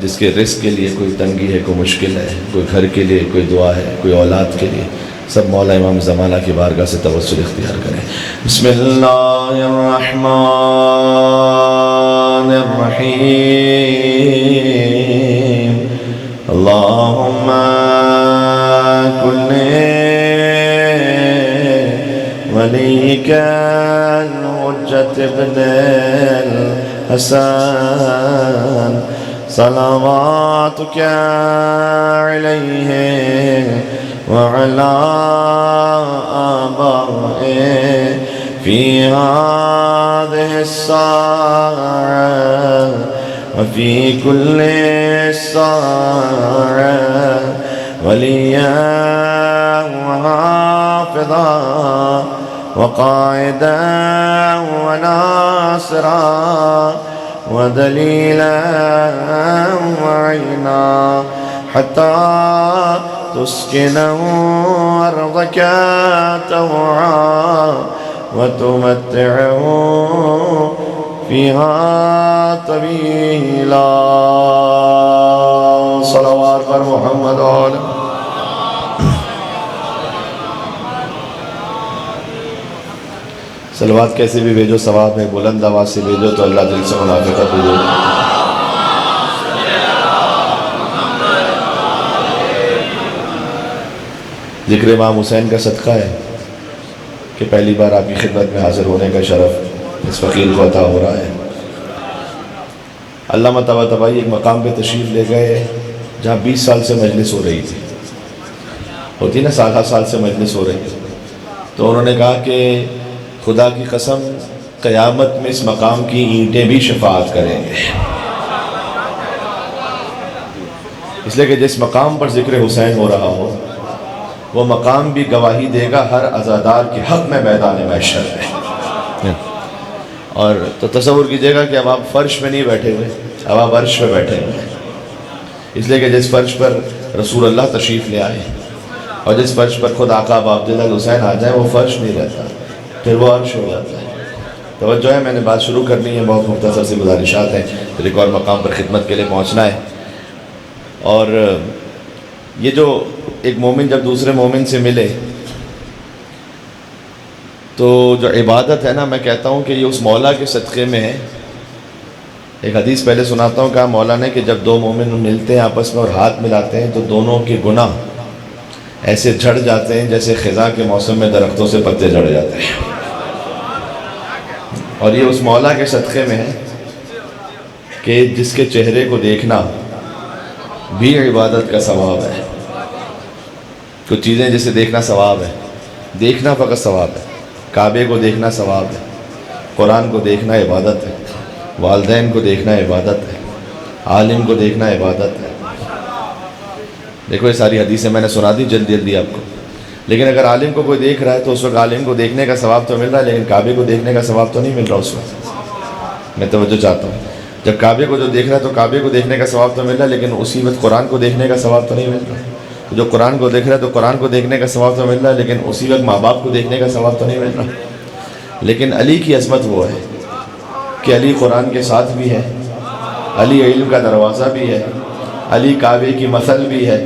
جس کے رزق کے لیے کوئی تنگی ہے، کوئی مشکل ہے، کوئی گھر کے لیے کوئی دعا ہے، کوئی اولاد کے لیے، سب مولا امام زمانہ کی بارگاہ سے توسل اختیار کریں۔ بسم اللہ الرحمن الرحیم۔ اللہم کن ولیک الحجۃ ابن الحسن صلواتک علیہ وعلى آبائه في هذه الساعة وفي كل ساعة وليا وحافظا وقائدا وناصرا ودليلا وعينا حتى تسكنه أرضك طوعا وتمتعه فيها طويلا۔ صلوات پر محمد آل۔ صلوات کیسے بھی بھیجو ثواب ہے، بلند آواز سے بھیجو تو اللہ دل سے منافقت ہو جائے۔ ذکر امام حسین کا صدقہ ہے کہ پہلی بار آپ کی خدمت میں حاضر ہونے کا شرف اس فقیر کو عطا ہو رہا ہے۔ علامہ طباطبائی ایک مقام پہ تشریف لے گئے جہاں 20 سال سے مجلس ہو رہی تھی، ہوتی نا سالہ سال سے مجلس ہو رہی تھی، تو انہوں نے کہا کہ خدا کی قسم قیامت میں اس مقام کی اینٹیں بھی شفاعت کریں گے، اس لیے کہ جس مقام پر ذکر حسین ہو رہا ہو وہ مقام بھی گواہی دے گا ہر عزادار کے حق میں میدان محشر میں۔ اور تو تصور کیجئے گا کہ اب آپ فرش میں نہیں بیٹھے ہوئے، اب آپ عرش پہ بیٹھے ہوئے، اس لیے کہ جس فرش پر رسول اللہ تشریف لے آئے اور جس فرش پر خود آقا ابو عبداللہ حسین آ جائیں وہ فرش نہیں رہتا، پھر وہ عرش ہو جاتا ہے۔ توجہ ہے، میں نے بات شروع کرنی ہے، بہت مختصر سی گزارشات ہیں، پھر ایک اور مقام پر خدمت کے لیے پہنچنا ہے۔ اور یہ جو ایک مومن جب دوسرے مومن سے ملے تو جو عبادت ہے نا، میں کہتا ہوں کہ یہ اس مولا کے صدقے میں ہے۔ ایک حدیث پہلے سناتا ہوں، کہا مولا نے کہ جب دو مومن ملتے ہیں آپس میں اور ہاتھ ملاتے ہیں تو دونوں کے گناہ ایسے جھڑ جاتے ہیں جیسے خزاں کے موسم میں درختوں سے پتے جھڑ جاتے ہیں، اور یہ اس مولا کے صدقے میں ہے کہ جس کے چہرے کو دیکھنا بھی عبادت کا ثواب ہے۔ کچھ چیزیں جسے دیکھنا ثواب ہے، دیکھنا فقط ثواب ہے، کعبے کو دیکھنا ثواب ہے، قرآن کو دیکھنا عبادت ہے، والدین کو دیکھنا عبادت ہے، عالم کو دیکھنا عبادت ہے۔ دیکھو یہ ساری حدیثیں میں نے سنا دی جلدی جلدی آپ کو، لیکن اگر عالم کو کوئی دیکھ رہا ہے تو اس وقت عالم کو دیکھنے کا ثواب تو مل رہا ہے، لیکن کعبے کو دیکھنے کا ثواب تو نہیں مل رہا اس وقت۔ میں توجہ چاہتا ہوں، جب کعبے کو جو دیکھ رہا ہے تو کعبے کو دیکھنے کا ثواب تو مل رہا ہے، لیکن اسی وقت قرآن کو دیکھنے کا ثواب تو نہیں مل رہا۔ جو قرآن کو دیکھ رہا ہے تو قرآن کو دیکھنے کا ثواب تو مل رہا ہے، لیکن اسی وقت ماں باپ کو دیکھنے کا ثواب تو نہیں مل رہا۔ لیکن علی کی عظمت وہ ہے کہ علی قرآن کے ساتھ بھی ہے، علی علم کا دروازہ بھی ہے، علی کعبے کی مثل بھی ہے۔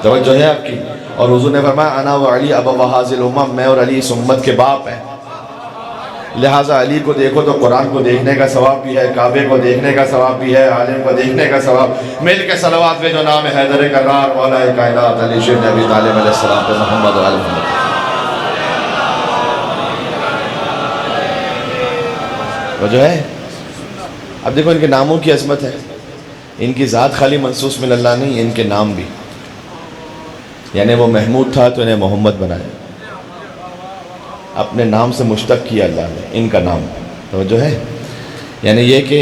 توجہ ہے آپ کی؟ اور حضور نے فرمایا انا و علی ابا وحاظ الامم، میں اور علی اس امت کے باپ ہیں، لہٰذا علی کو دیکھو تو قرآن کو دیکھنے کا ثواب بھی ہے، کعبے کو دیکھنے کا ثواب بھی ہے، عالم کو دیکھنے کا ثواب۔ مل کے صلوات میں جو نام ہے حیدر کرار مولا کائنات علی شیر ابی طالب علیہ السلام پہ محمد و آل محمد۔ وہ جو ہے اب دیکھو ان کے ناموں کی عظمت ہے، ان کی ذات خالی منصوص من اللہ نہیں، ان کے نام بھی، یعنی وہ محمود تھا تو انہیں محمد بنایا، اپنے نام سے مشتق کیا اللہ نے ان کا نام۔ توجہ ہے، یعنی یہ کہ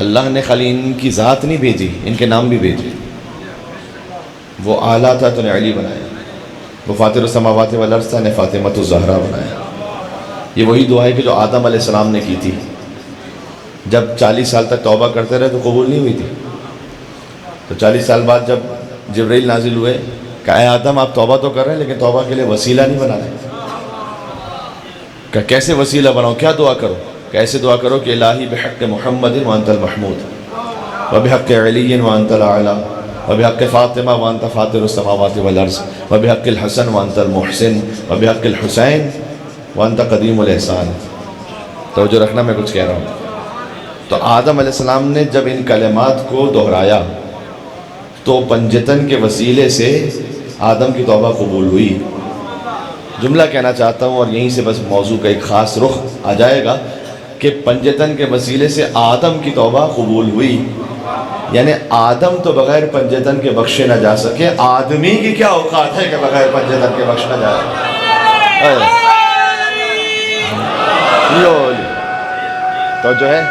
اللہ نے خالی ان کی ذات نہیں بھیجی، ان کے نام بھی بھیجے۔ وہ اعلیٰ تھا تو نے علی بنایا، وہ فاطر السماوات والارض تھا نے فاطمۃ الزہرا بنایا۔ یہ وہی دعا ہے کہ جو آدم علیہ السلام نے کی تھی، جب 40 سال تک توبہ کرتے رہے تو قبول نہیں ہوئی تھی، تو 40 سال بعد جب جبرائیل نازل ہوئے کہ اے آدم آپ توبہ تو کر رہے ہیں لیکن توبہ کے لیے وسیلہ نہیں بنا رہے، کہ کیسے وسیلہ بناؤ، کیا دعا کرو؟ کہ ایسے دعا کرو کہ الہی بحق محمد وانت المحمود، وبحق علی وانت الاعلی وبحق فاطمہ وانت فاطر السماوات والارض وبحق الحسن وانت المحسن وبحق الحسین وانت قدیم الاحسان. توجہ رکھنا میں کچھ کہہ رہا ہوں. تو آدم علیہ السلام نے جب ان کلمات کو دہرایا تو پنجتن کے وسیلے سے آدم کی توبہ قبول ہوئی. جملہ کہنا چاہتا ہوں اور یہیں سے بس موضوع کا ایک خاص رخ آ جائے گا کہ پنجتن کے وسیلے سے آدم کی توبہ قبول ہوئی. یعنی آدم تو بغیر پنجتن کے بخشے نہ جا سکے، آدمی کی کیا اوقات ہے کہ بغیر پنجتن کے بخش نہ جائے. تو جو ہے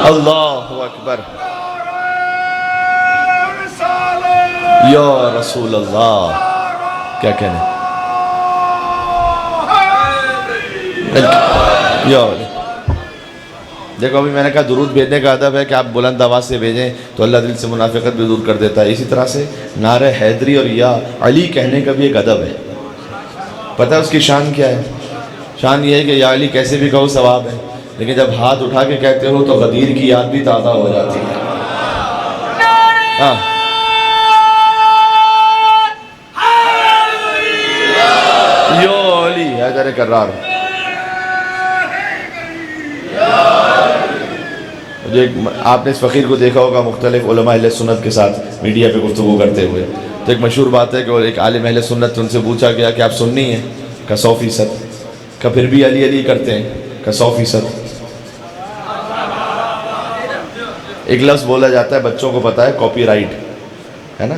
اللہ اکبر یا رسول اللہ، کیا کہنے دیکھو ابھی میں نے کہا درود بھیجنے کا ادب ہے کہ آپ بلند آواز سے بھیجیں تو اللہ دل سے منافقت بھی دور کر دیتا ہے. اسی طرح سے نعرہ حیدری اور یا علی کہنے کا بھی ایک ادب ہے. پتہ ہے اس کی شان کیا ہے؟ شان یہ ہے کہ یا علی کیسے بھی کہو ثواب ہے، لیکن جب ہاتھ اٹھا کے کہتے ہو تو غدیر کی یاد بھی تازہ ہو جاتی ہے. ہاں یا علی حیدر کرار. آپ نے اس فقیر کو دیکھا ہوگا مختلف علماء اہل سنت کے ساتھ میڈیا پہ گفتگو کرتے ہوئے. تو ایک مشہور بات ہے کہ وہ ایک عالم اہل سنت ان سے پوچھا گیا کہ آپ سنی ہیں؟ کہ 100%. کہ پھر بھی علی علی کرتے ہیں؟ کہ 100%. ایک لفظ بولا جاتا ہے، بچوں کو پتا ہے، کاپی رائٹ ہے نا.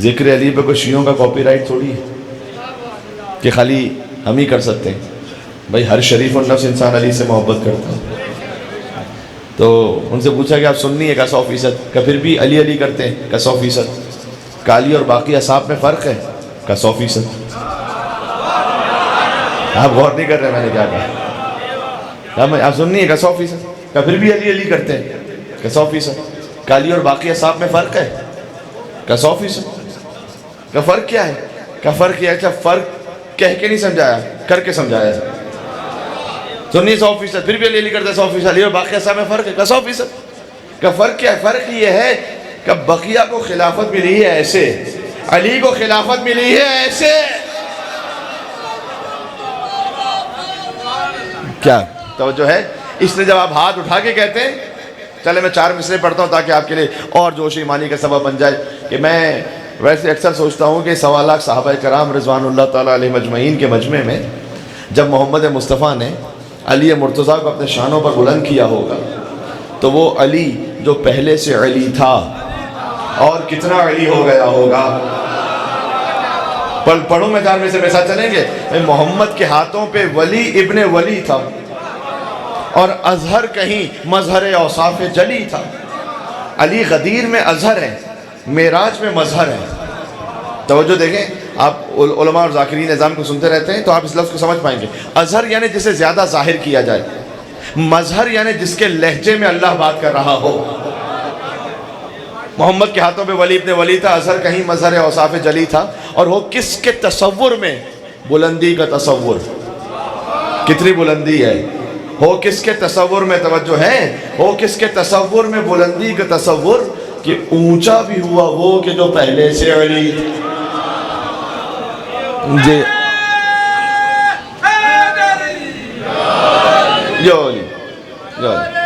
ذکر علی پہ کوئی شیعوں کا کاپی رائٹ تھوڑی ہے کہ خالی ہم ہی کر سکتے ہیں. بھائی ہر شریف النفس انسان علی سے محبت کرتا ہے. تو ان سے پوچھا کہ آپ سننی ہے؟ کہ 100%. کہ پھر بھی علی علی کرتے ہیں؟ کہ 100%. کہ علی اور باقی اصحاب میں فرق ہے؟ کہ 100%. آپ غور نہیں کر رہے میں نے کیا کہا. آپ سننی ہے؟ کہ 100%. کہ پھر بھی علی علی کرتے ہیں؟ کہ 100%. کہ علی اور باقی اصحاب میں فرق ہے؟ کہ 100%. کہ فرق کیا ہے؟ کہ فرق یہ ہے. اچھا فرق کہہ کے نہیں سمجھایا، کر کے سمجھایا. سنی 100%، پھر بھی علی علی کرتے 100%. علی اور باقی اصحاب میں فرق ہے؟ کہ 100%. کہ فرق کیا ہے؟ فرق یہ ہے کہ بقیہ کو خلافت ملی ہے ایسے، علی کو خلافت ملی ہے ایسے. کیا توجہ ہے؟ اس لیے جب آپ ہاتھ اٹھا کے کہتے ہیں، چلے میں 4 مصرے پڑھتا ہوں تاکہ آپ کے لیے اور جوش ایمانی کا سبب بن جائے. کہ میں ویسے اکثر سوچتا ہوں کہ 1.25 لاکھ صحابہ کرام رضوان اللہ تعالیٰ علیہ مجمعین کے مجمع میں جب محمد مصطفیٰ نے علی مرتضیٰ کو اپنے شانوں پر بلند کیا ہوگا تو وہ علی جو پہلے سے علی تھا اور کتنا علی ہو گیا ہوگا. پڑھوں میں 4 میں سے میرے ساتھ چلیں گے. محمد کے ہاتھوں پہ ولی ابن ولی تھا اور اظہر کہیں مظہر اوصاف جلی تھا. علی غدیر میں اظہر ہے، معراج میں مظہر ہے. توجہ دیکھیں، آپ علماء اور ذاکرین نظام کو سنتے رہتے ہیں تو آپ اس لفظ کو سمجھ پائیں گے. اظہر یعنی جسے زیادہ ظاہر کیا جائے، مظہر یعنی جس کے لہجے میں اللہ بات کر رہا ہو. محمد کے ہاتھوں پہ ولی ابن ولی تھا، اظہر کہیں مظہر اوصاف جلی تھا. اور وہ کس کے تصور میں؟ بلندی کا تصور. کتنی بلندی ہے؟ ہو کس کے تصور میں؟ توجہ ہے، ہو کس کے تصور میں بلندی کا تصور کہ اونچا بھی ہوا وہ کہ جو پہلے سے علی. جی یو علی یو علی.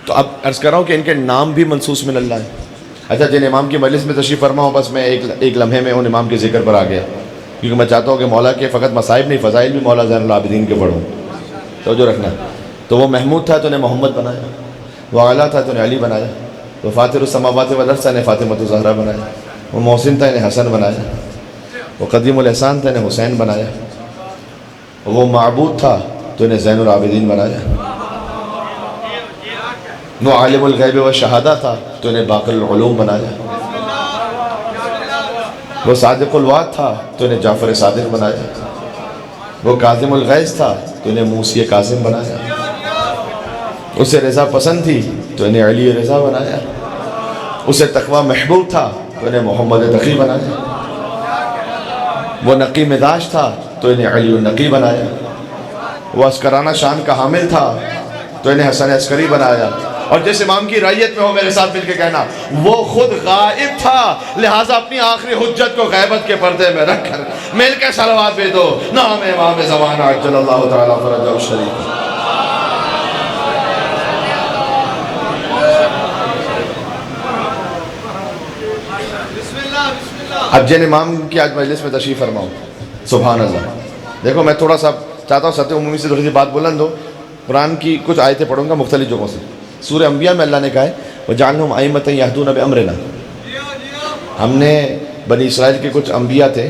تو اب عرض کر رہا ہوں کہ ان کے نام بھی منصوص من اللہ ہے. اچھا جن امام کی مجلس میں تشریف فرما ہوں، بس میں ایک لمحے میں ان امام کے ذکر پر آ گیا کیونکہ میں چاہتا ہوں کہ مولا کے فقط مصائب نہیں، فضائل بھی مولا زین العابدین کے پڑھوں. توجہ رکھنا. تو وہ محمود تھا تو نے محمد بنایا، وہ اعلیٰ تھا تو نے علی بنایا، وہ فاطر السماوات والارض تھا نے فاطمۃ الزہرا بنایا، وہ محسن تھا نے حسن بنایا، وہ قدیم الاحسان تھا نے حسین بنایا، وہ معبود تھا تو نے زین العابدین بنایا، وہ عالم الغیب و شہادہ تھا تو نے باقر العلوم بنایا، وہ صادق الوعد تھا تو نے جعفر صادق بنایا، وہ کاظم الغیظ تھا تو نے موسی کاظم بنایا، اسے رضا پسند تھی تو انہیں علی رضا بنایا، اسے تقوی محبوب تھا تو انہیں محمد تقی بنایا، وہ نقی مزاج تھا تو انہیں علی النقی بنایا، وہ عسکرانہ شان کا حامل تھا تو انہیں حسن عسکری بنایا. اور جس امام کی رعیت میں ہو میرے ساتھ مل کے کہنا وہ خود غائب تھا، لہٰذا اپنی آخری حجت کو غیبت کے پردے میں رکھ کر مل کے صلوات بھیج دو. نام امام زمانہ عجل اللہ تعالیٰ فرجہ الشریف. اب جن امام کی آج مجلس میں تشریف فرماؤں، سبحان اللہ. دیکھو میں تھوڑا سا چاہتا ہوں سطح عمومی سے تھوڑی سی بات بلند ہو. قرآن کی کچھ آیتیں پڑھوں گا مختلف جگہوں سے. سورہ انبیاء میں اللہ نے کہا ہے وَجَعَلْنَهُمْ أَئِمَّةً يَهْدُونَ بِأَمْرِنَا. ہم نے بنی اسرائیل کے کچھ انبیاء تھے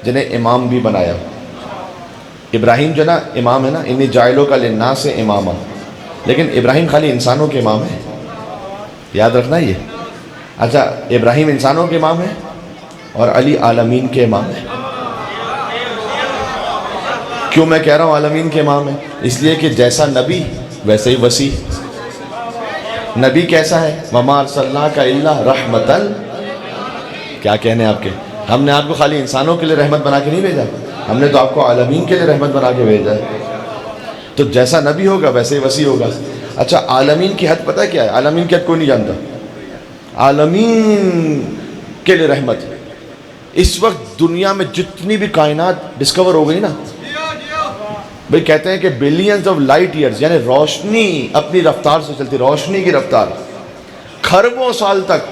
جنہیں امام بھی بنایا. ابراہیم جو نا امام ہے نا، انی جاعلوک للناس اماما، لیکن ابراہیم خالی انسانوں کے امام ہے، یاد رکھنا یہ. اچھا ابراہیم انسانوں کے امام ہے اور علی عالمین کے امام ہے. کیوں میں کہہ رہا ہوں عالمین کے امام ہے؟ اس لیے کہ جیسا نبی ویسے ہی وسیع. نبی کیسا ہے؟ وَمَا أَرْسَلْنَاكَ إِلَّا رَحْمَةً. کیا کہنے آپ کے، ہم نے آپ کو خالی انسانوں کے لیے رحمت بنا کے نہیں بھیجا، ہم نے تو آپ کو عالمین کے لیے رحمت بنا کے بھیجا ہے. تو جیسا نبی ہوگا ویسے ہی وسیع ہوگا. اچھا عالمین کی حد پتہ کیا ہے؟ عالمین کی حد کوئی نہیں جانتا. عالمین کے لیے رحمت. اس وقت دنیا میں جتنی بھی کائنات ڈسکور ہو گئی نا، بھئی کہتے ہیں کہ بلینز آف لائٹ ایئرز، یعنی روشنی اپنی رفتار سے چلتی، روشنی کی رفتار کھربوں سال تک،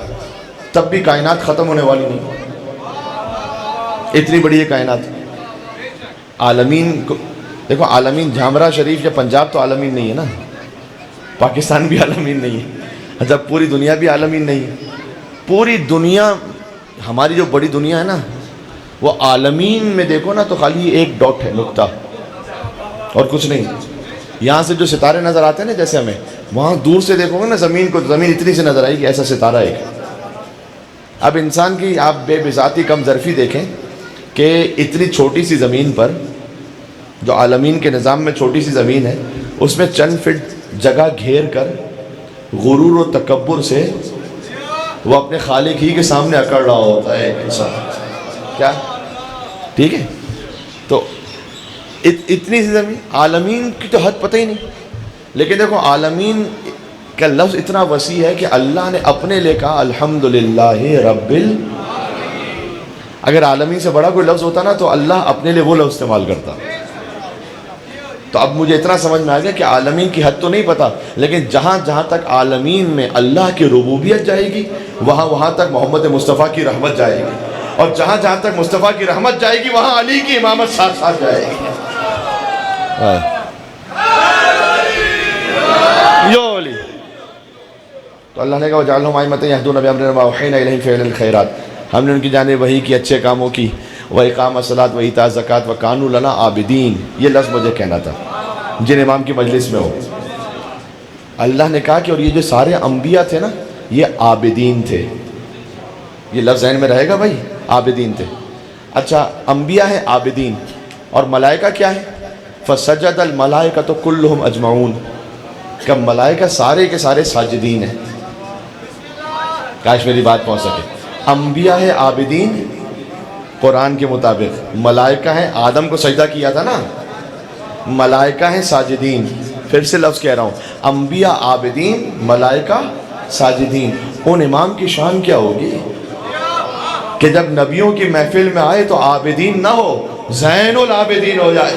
تب بھی کائنات ختم ہونے والی نہیں. اتنی بڑی ہے کائنات. عالمین کو دیکھو، عالمین جھامرا شریف یا پنجاب تو عالمین نہیں ہے نا، پاکستان بھی عالمین نہیں ہے. اچھا پوری دنیا بھی عالمین نہیں ہے. پوری دنیا، ہماری جو بڑی دنیا ہے نا، وہ عالمین میں دیکھو نا تو خالی ایک ڈاٹ ہے، نقطہ، اور کچھ نہیں. یہاں سے جو ستارے نظر آتے ہیں نا، جیسے ہمیں وہاں دور سے دیکھو گے نا زمین کو، زمین اتنی سے نظر آئے گی ایسا ستارہ ایک. اب انسان کی آپ بے بذاتی کم ظرفی دیکھیں کہ اتنی چھوٹی سی زمین پر، جو عالمین کے نظام میں چھوٹی سی زمین ہے، اس میں چند فٹ جگہ گھیر کر غرور و تکبر سے وہ اپنے خالق ہی کے سامنے اکڑ رہا ہوتا ہے انسان. کیا ٹھیک ہے؟ تو اتنی سی زمین، عالمین کی تو حد پتہ ہی نہیں. لیکن دیکھو عالمین کا لفظ اتنا وسیع ہے کہ اللہ نے اپنے لئے کہا الحمدللہ رب اگر عالمین سے بڑا کوئی لفظ ہوتا نا تو اللہ اپنے لئے وہ لفظ استعمال کرتا. تو اب مجھے اتنا سمجھ میں آ گیا کہ عالمین کی حد تو نہیں پتا، لیکن جہاں جہاں تک عالمین میں اللہ کی ربوبیت جائے گی وہاں تک محمد مصطفیٰ کی رحمت جائے گی، اور جہاں جہاں تک مصطفیٰ کی رحمت جائے گی وہاں علی کی امامت ساتھ ساتھ جائے گی. یو علی. تو اللہ نے کہا وَجَعَلْنَهُمْ أَئِمَّةً يَهْدُونَ بِأَمْرِنَا وَأَوْحَيْنَا إِلَيْهِمْ فِعْلَ الْخَيْرَاتِ. ہم نے ان کی جانب وحی کی اچھے کاموں کی، وَإِقَامَ الصَّلَاةِ وَإِيتَاءَ الزَّكَاةِ وَكَانُوا لَنَا عَابِدِينَ. یہ لفظ مجھے کہنا تھا جن امام کی مجلس میں ہو. اللہ نے کہا کہ اور یہ جو سارے انبیاء تھے نا یہ عابدین تھے. یہ لفظ ذہن میں رہے گا بھائی، عابدین تھے. اچھا انبیاء ہیں عابدین، اور ملائکہ کیا ہے؟ فَسَجَدَ الْمَلَائِكَةُ كُلُّهُمْ أَجْمَعُونَ. کہ ملائکہ سارے کے سارے ساجدین ہیں. کاش میری بات پہنچ سکے. انبیاء ہے عابدین قرآن کے مطابق، ملائکہ ہیں، آدم کو سجدہ کیا تھا نا، ملائکہ ہیں ساجدین. پھر سے لفظ کہہ رہا ہوں، انبیاء عابدین، ملائکہ ساجدین. ان امام کی شان کیا ہوگی کہ جب نبیوں کی محفل میں آئے تو عابدین نہ ہو، زین العابدین ہو جائے،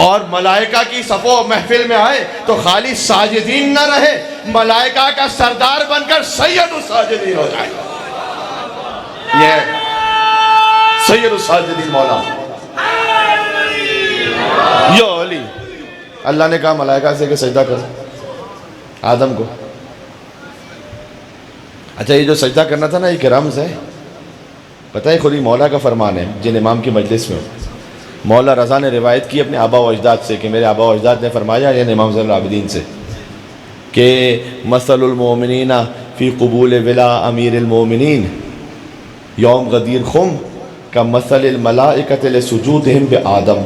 اور ملائکہ کی صفوں محفل میں آئے تو خالی ساجدین نہ رہے، ملائکہ کا سردار بن کر سید الساجدین ہو جائے. یہ سید الساجدین مولا یو علی. اللہ نے کہا ملائکہ سے کہ سجدہ کرو آدم کو. اچھا یہ جو سجدہ کرنا تھا نا یہ رمز ہے، پتہ ہے خود ہی مولا کا فرمان ہے جن امام کی مجلس میں ہو. مولا رضا نے روایت کی اپنے آبا و اجداد سے کہ میرے آبا و اجداد نے فرمایا یعنی امام زین العابدین سے کہ مثل المومنین فی قبول ولا امیر المومنین یوم غدیر خم کا مثل الملائکۃ لسجودہم بآدم.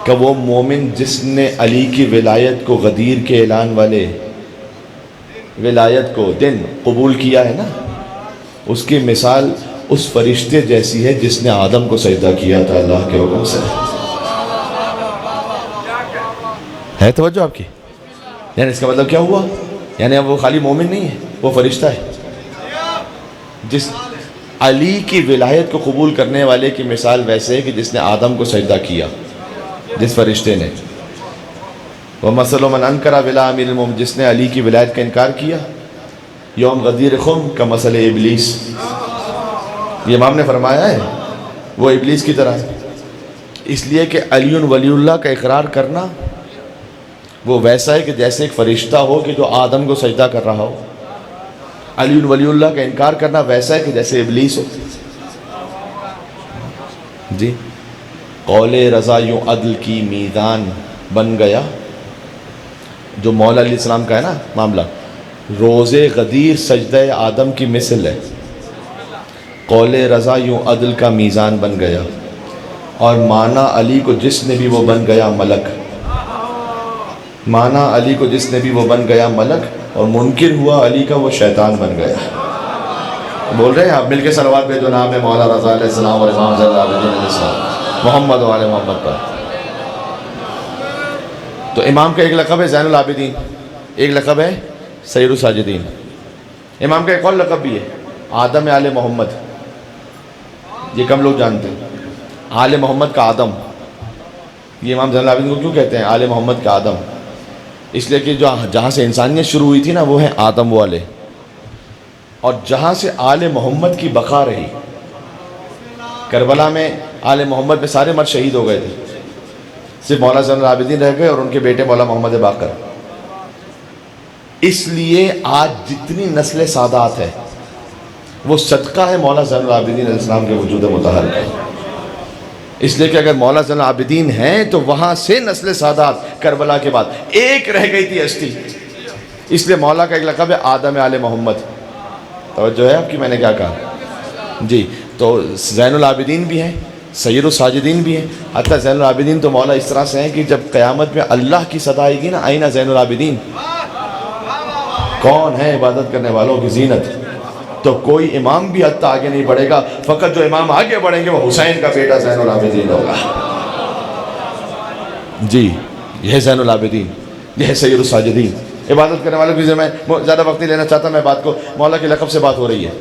کہ وہ مومن جس نے علی کی ولایت کو غدیر کے اعلان والے ولایت کو دن قبول کیا ہے نا، اس کی مثال اس فرشتے جیسی ہے جس نے آدم کو سجدہ کیا تھا اللہ کے حکم سے. ہے توجہ آپ کی؟ یعنی اس کا مطلب کیا ہوا؟ یعنی اب وہ خالی مومن نہیں ہے، وہ فرشتہ ہے. جس علی کی ولایت کو قبول کرنے والے کی مثال ویسے ہے کہ جس نے آدم کو سجدہ کیا، جس فرشتے نے. وَمَثَلُ مَنْ أَنْكَرَ وِلَا أَمِيرِ الْمُؤْمِنِينَ، جس نے علی کی ولایت کا انکار کیا، یوم غدیر خم کمثل ابلیس، یہ امام نے فرمایا ہے وہ ابلیس کی طرح ہے. اس لیے کہ علی ولی اللہ کا اقرار کرنا وہ ویسا ہے کہ جیسے ایک فرشتہ ہو کہ جو آدم کو سجدہ کر رہا ہو. علی ولی اللہ کا انکار کرنا ویسا ہے کہ جیسے ابلیس ہو. جی قول رضا یوں عدل کی میزان بن گیا، جو مولا علیہ السلام کا ہے نا معاملہ، روز غدیر سجدہ آدم کی مثل ہے. قول رضا یوں عدل کا میزان بن گیا، اور مانا علی کو جس نے بھی وہ بن گیا ملک. مانا علی کو جس نے بھی وہ بن گیا ملک، اور منکر ہوا علی کا وہ شیطان بن گیا. بول رہے ہیں آپ مل کے صلوات پہ جو نام ہے مولا رضا علیہ السلام اور امام زین العابدین علیہ السلام، محمد و آل محمد پر. تو امام کا ایک لقب ہے زین العابدین، ایک لقب ہے سید الساجدین. امام کا ایک اور لقب بھی ہے آدم آل محمد، یہ کم لوگ جانتے ہیں. آل محمد کا آدم، یہ امام زین العابدین کو کیوں کہتے ہیں آل محمد کا آدم؟ اس لیے کہ جو جہاں سے انسانیت شروع ہوئی تھی نا وہ ہیں آدم والے، اور جہاں سے آل محمد کی بقا رہی. کربلا میں آل محمد میں سارے مرد شہید ہو گئے تھے، صرف مولا زین العابدین رہ گئے اور ان کے بیٹے مولا محمد باقر. اس لیے آج جتنی نسل سادات ہے وہ صدقہ ہے مولا زین العابدین علیہ السلام کے وجود مطہر کا. اس لیے کہ اگر مولا زین العابدین ہیں تو وہاں سے نسل سادات کربلا کے بعد ایک رہ گئی تھی ہستی. اس لیے مولا کا ایک لقب ہے آدم آل محمد. توجہ ہے آپ کی میں نے کیا کہا؟ جی تو زین العابدین بھی ہیں، سید الساجدین بھی ہیں. حتیٰ زین العابدین تو مولا اس طرح سے ہیں کہ جب قیامت میں اللہ کی صدا آئے گی نا، آئینہ زین العابدین کون ہے عبادت کرنے والوں کی زینت، تو کوئی امام بھی حتیٰ آگے نہیں بڑھے گا. فقط جو امام آگے بڑھیں گے وہ حسین کا بیٹا زین العابدین ہوگا. جی یہ ہے زین العابدین، یہ ہے سید الساجدین. عبادت کرنے والوں کی میں زیادہ وقت نہیں لینا چاہتا، میں بات کو مولا کے لقب سے بات ہو رہی ہے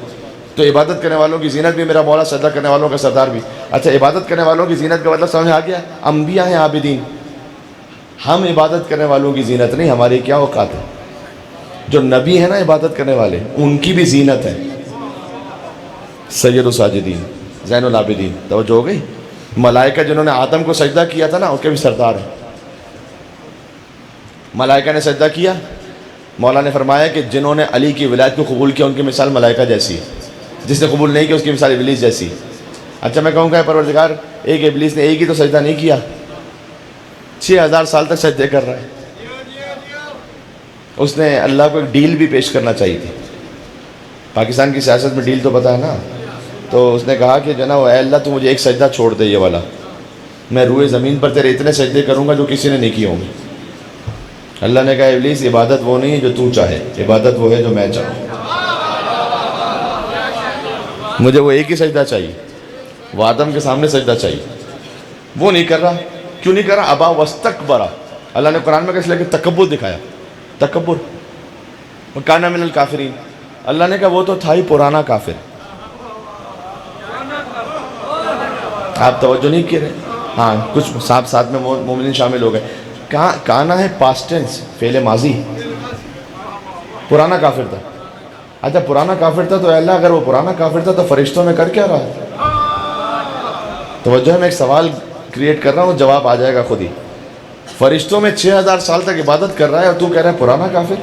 تو عبادت کرنے والوں کی زینت بھی میرا مولا، سجدہ کرنے والوں کا سردار بھی. اچھا عبادت کرنے والوں کی زینت کا مطلب سمجھ آ گیا؟ انبیاء ہیں عابدین، ہم عبادت کرنے والوں کی زینت نہیں، ہماری کیا اوقات ہے. جو نبی ہیں نا عبادت کرنے والے ان کی بھی زینت ہے سید الساجدین زین العابدین. توجہ ہو گئی؟ ملائکہ جنہوں نے آدم کو سجدہ کیا تھا نا ان کے بھی سردار ہیں. ملائکہ نے سجدہ کیا، مولا نے فرمایا کہ جنہوں نے علی کی ولایت کو قبول کیا ان کی مثال ملائکہ جیسی ہے، جس نے قبول نہیں کیا اس کی مثال ابلیس جیسی. اچھا میں کہوں گا پروردگار ایک ابلیس نے ایک ہی تو سجدہ نہیں کیا، 6000 سال تک سجدے کر رہا ہے. اس نے اللہ کو ایک ڈیل بھی پیش کرنا چاہیے تھی. پاکستان کی سیاست میں ڈیل تو پتہ ہے نا. تو اس نے کہا کہ جناب اے اللہ تو مجھے ایک سجدہ چھوڑ دے یہ والا، میں روئے زمین پر تیرے اتنے سجدے کروں گا جو کسی نے نہیں کیے ہوں گے. اللہ نے کہا ابلیس عبادت وہ نہیں ہے جو تو چاہے، عبادت وہ ہے جو میں چاہوں. مجھے وہ ایک ہی سجدہ چاہیے، وہ آدم کے سامنے سجدہ چاہیے. وہ نہیں کر رہا. کیوں نہیں کر رہا؟ ابا واستکبر. اللہ نے قرآن میں کس لیے کہ تکبر دکھایا، تکبر. وکان من الکافرین. اللہ نے کہا وہ تو تھا ہی پرانا کافر. آپ توجہ نہیں کر رہے. ہاں کچھ ساتھ میں مومنین شامل ہو گئے. کہاں کانا ہے پاسٹ ٹینس، فعل ماضی. پرانا کافر تھا. اچھا پرانا کافر تھا تو اے اللہ اگر وہ پرانا کافر تھا تو فرشتوں میں کر کیا رہا ہے؟ توجہ ہے، میں ایک سوال کریٹ کر رہا ہوں، جواب آ جائے گا خود ہی. فرشتوں میں 6000 سال تک عبادت کر رہا ہے اور تو کہہ رہا ہے پرانا کافر.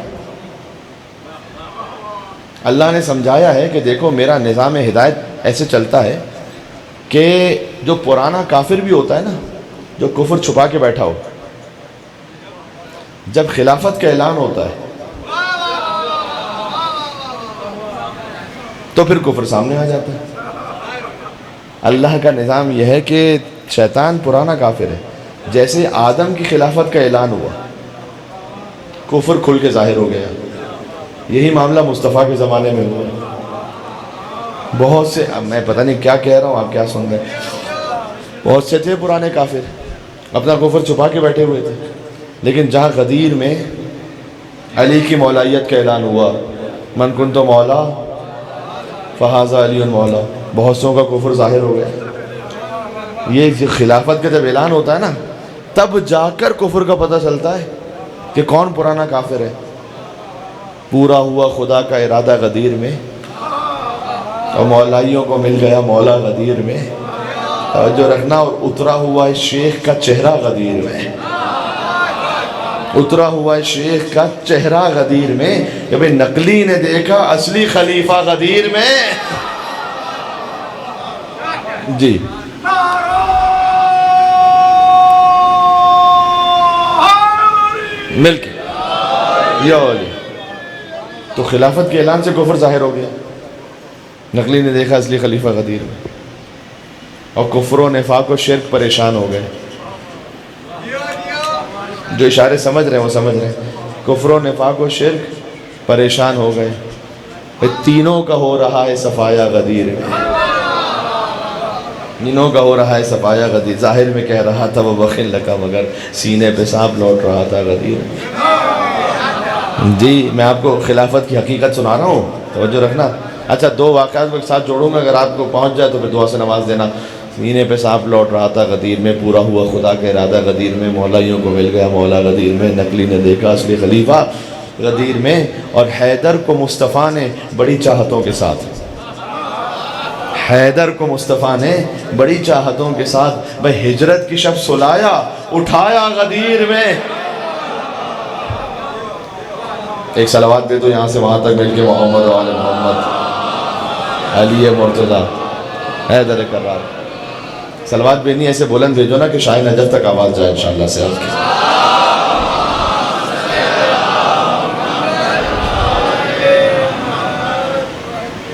اللہ نے سمجھایا ہے کہ دیکھو میرا نظام ہدایت ایسے چلتا ہے کہ جو پرانا کافر بھی ہوتا ہے نا، جو کفر چھپا کے بیٹھا ہو، جب خلافت کا اعلان ہوتا ہے تو پھر کفر سامنے آ جاتا ہے. اللہ کا نظام یہ ہے کہ شیطان پرانا کافر ہے. جیسے آدم کی خلافت کا اعلان ہوا کفر کھل کے ظاہر ہو گیا. یہی معاملہ مصطفیٰ کے زمانے میں ہوا. بہت سے، میں پتہ نہیں کیا کہہ رہا ہوں آپ کیا سن رہے ہیں، بہت سے تھے پرانے کافر اپنا کفر چھپا کے بیٹھے ہوئے تھے. لیکن جہاں غدیر میں علی کی مولائیت کا اعلان ہوا، من کنت مولا فہذا علی مولا، بہت سوں کا کفر ظاہر ہو گیا۔ یہ خلافت کا جب اعلان ہوتا ہے نا، تب جا کر کفر کا پتہ چلتا ہے کہ کون پرانا کافر ہے۔ پورا ہوا خدا کا ارادہ غدیر میں، اور مولائیوں کو مل گیا مولا غدیر میں، جو رکھنا، اور اترا ہوا ہے شیخ کا چہرہ غدیر میں، اترا ہوا ہے شیخ کا چہرہ غدیر میں، کہ بھئی نقلی نے دیکھا اصلی خلیفہ غدیر میں۔ جی مل کے یا علی، تو خلافت کے اعلان سے کفر ظاہر ہو گیا۔ نقلی نے دیکھا اصلی خلیفہ غدیر میں، اور کفر و نفاق و شرک پریشان ہو گئے۔ جو اشارے سمجھ رہے ہیں وہ سمجھ رہے ہیں۔ کفر و نفاق و شرک پریشان ہو گئے، تینوں کا ہو رہا ہے صفایا غدیر میں، تینوں کا ہو رہا ہے صفایا غدیر۔ ظاہر میں کہہ رہا تھا وہ بخل لکا، مگر سینے پہ سانپ لوٹ رہا تھا غدیر میں۔ جی میں آپ کو خلافت کی حقیقت سنا رہا ہوں، توجہ رکھنا۔ اچھا دو واقعات کو ایک ساتھ جوڑوں گا، اگر آپ کو پہنچ جائے تو پھر دعا سے نواز دینا۔ سینے پہ سانپ لوٹ رہا تھا غدیر میں، پورا ہوا خدا کا ارادہ غدیر میں، مولائیوں کو مل گیا مولا غدیر میں، نقلی نے دیکھا اصلی خلیفہ غدیر میں، اور حیدر کو مصطفیٰ نے بڑی چاہتوں کے ساتھ، حیدر کو مصطفیٰ نے بڑی چاہتوں کے ساتھ ہجرت کی شب سلایا، اٹھایا غدیر میں۔ ایک صلوات دے دو یہاں سے وہاں تک مل کے، محمد و آل محمد، علی مرتضیٰ، حیدر کرار۔ صلوات بھی نہیں ایسے بلند بھیجو نا کہ شاہ نجف تک آواز جائے انشاءاللہ سے۔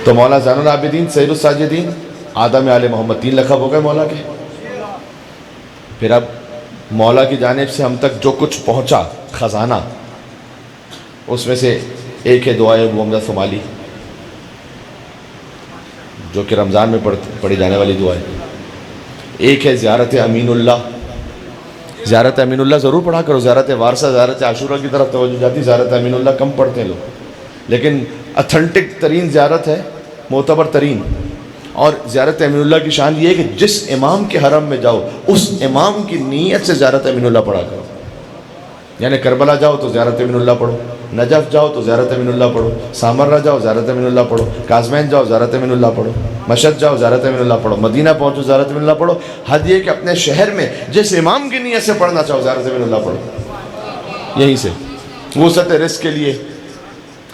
تو مولا زین العابدین، سید الساجدین، آدم آل محمد، 3 لقب ہو گئے مولا کے۔ پھر اب مولا کی جانب سے ہم تک جو کچھ پہنچا خزانہ، اس میں سے ایک ہے دعائے ابو حمزہ ثمالی، جو کہ رمضان میں پڑھی جانے والی دعا ہے۔ ایک ہے زیارت امین اللہ، زیارت امین اللہ ضرور پڑھا کرو۔ زیارت وارثہ، زیارت عاشورہ کی طرف توجہ جاتی، زیارت امین اللہ کم پڑھتے ہیں لوگ، لیکن اتھنٹک ترین زیارت ہے، معتبر ترین۔ اور زیارت امین اللہ کی شان یہ ہے کہ جس امام کے حرم میں جاؤ، اس امام کی نیت سے زیارت امین اللہ پڑھا کرو۔ یعنی کربلا جاؤ تو زیارت امین اللہ پڑھو، نجف جاؤ تو زیارت امین اللہ پڑھو، سامرہ جاؤ زیارت امین اللہ پڑھو، کاظمین جاؤ زیارت امین اللہ پڑھو، مشہد جاؤ زیارت امین اللہ پڑھو، مدینہ پہنچو زیارت امین اللہ پڑھو۔ حد یہ کہ اپنے شہر میں جس امام کی نیت سے پڑھنا چاہو زیارت امین اللہ پڑھو۔ یہیں سے وسعت رزق کے لیے،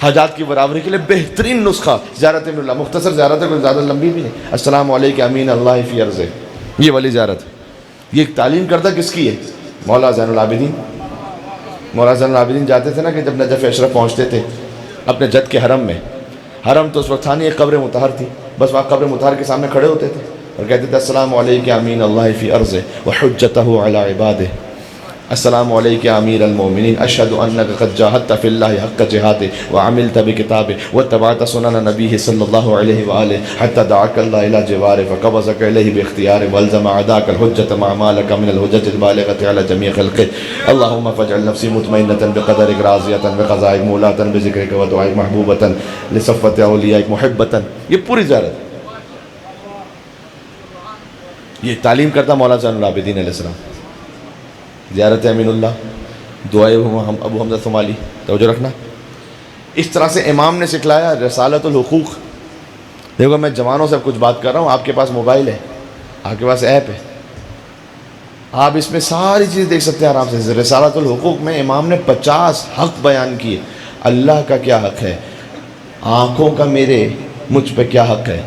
حاجات کی برابری کے لیے بہترین نسخہ زیارت امین اللہ۔ مختصر زیارت ہے، کوئی زیادہ لمبی بھی نہیں۔ السلام علیکم امین اللہ فی ارضہ، یہ والی زیارت۔ یہ ایک تعلیم کردہ کس کی ہے؟ مولا زین العابدین۔ مولا زین العابدین جاتے تھے نا کہ جب نجف اشرف پہنچتے تھے اپنے جد کے حرم میں، حرم تو اس وقت تھا نہیں، ایک قبر مطہر تھی، بس وہاں قبر مطہر کے سامنے کھڑے ہوتے تھے اور کہتے تھے السلام علیکم امین اللہ فی ارضہ وحجتہ علی عبادہ، السلام علیکم امیر المومنین، اشہد انک قد جاہدت فی اللہ حق جہادہ وعملت بکتابہ واتبعت سنن نبیہ صلی اللہ علیہ وآلہ حتی دعاک اللہ الی جوارہ فقبضک الیہ باختیارہ والزم عداک الحجت مع ما لک من الحجت البالغۃ علی جمیع خلقہ، اللہم فاجعل نفسی مطمئنۃ بقدرک راضیۃ بقضائک مولاۃ بذکرک ودعائک محبوبۃ لصفوۃ اولیائک محبۃ۔ یہ پوری زیارت یہ تعلیم کرتا مولا زین العابدین علیہ السلام۔ زیارت امین اللہ، دعائے ابو حمزہ ثمالی، توجہ رکھنا۔ اس طرح سے امام نے سکھلایا رسالت الحقوق۔ دیکھو میں جوانوں سے کچھ بات کر رہا ہوں، آپ کے پاس موبائل ہے، آپ کے پاس ایپ ہے، آپ اس میں ساری چیز دیکھ سکتے ہیں آرام سے۔ رسالت الحقوق میں امام نے 50 حق بیان کیے۔ اللہ کا کیا حق ہے، آنکھوں کا میرے مجھ پہ کیا حق ہے،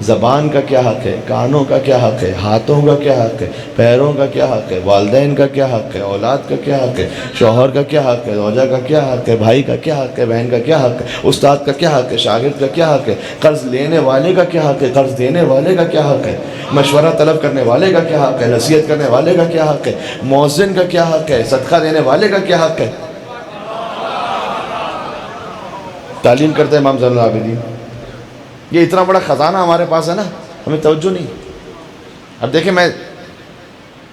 زبان کا کیا حق ہے، کانوں کا کیا حق ہے، ہاتھوں کا کیا حق ہے، پیروں کا کیا حق ہے، والدین کا کیا حق ہے، اولاد کا کیا حق ہے، شوہر کا کیا حق ہے، زوجہ کا کیا حق ہے، بھائی کا کیا حق ہے، بہن کا کیا حق ہے، استاد کا کیا حق ہے، شاگرد کا کیا حق ہے، قرض لینے والے کا کیا حق ہے، قرض دینے والے کا کیا حق ہے، مشورہ طلب کرنے والے کا کیا حق ہے، نصیحت کرنے والے کا کیا حق ہے، مؤذن کا کیا حق ہے، صدقہ دینے والے کا کیا حق ہے۔ تعلیم کرتے ہیں امام زین العابدین۔ یہ اتنا بڑا خزانہ ہمارے پاس ہے نا، ہمیں توجہ نہیں۔ اب دیکھیں میں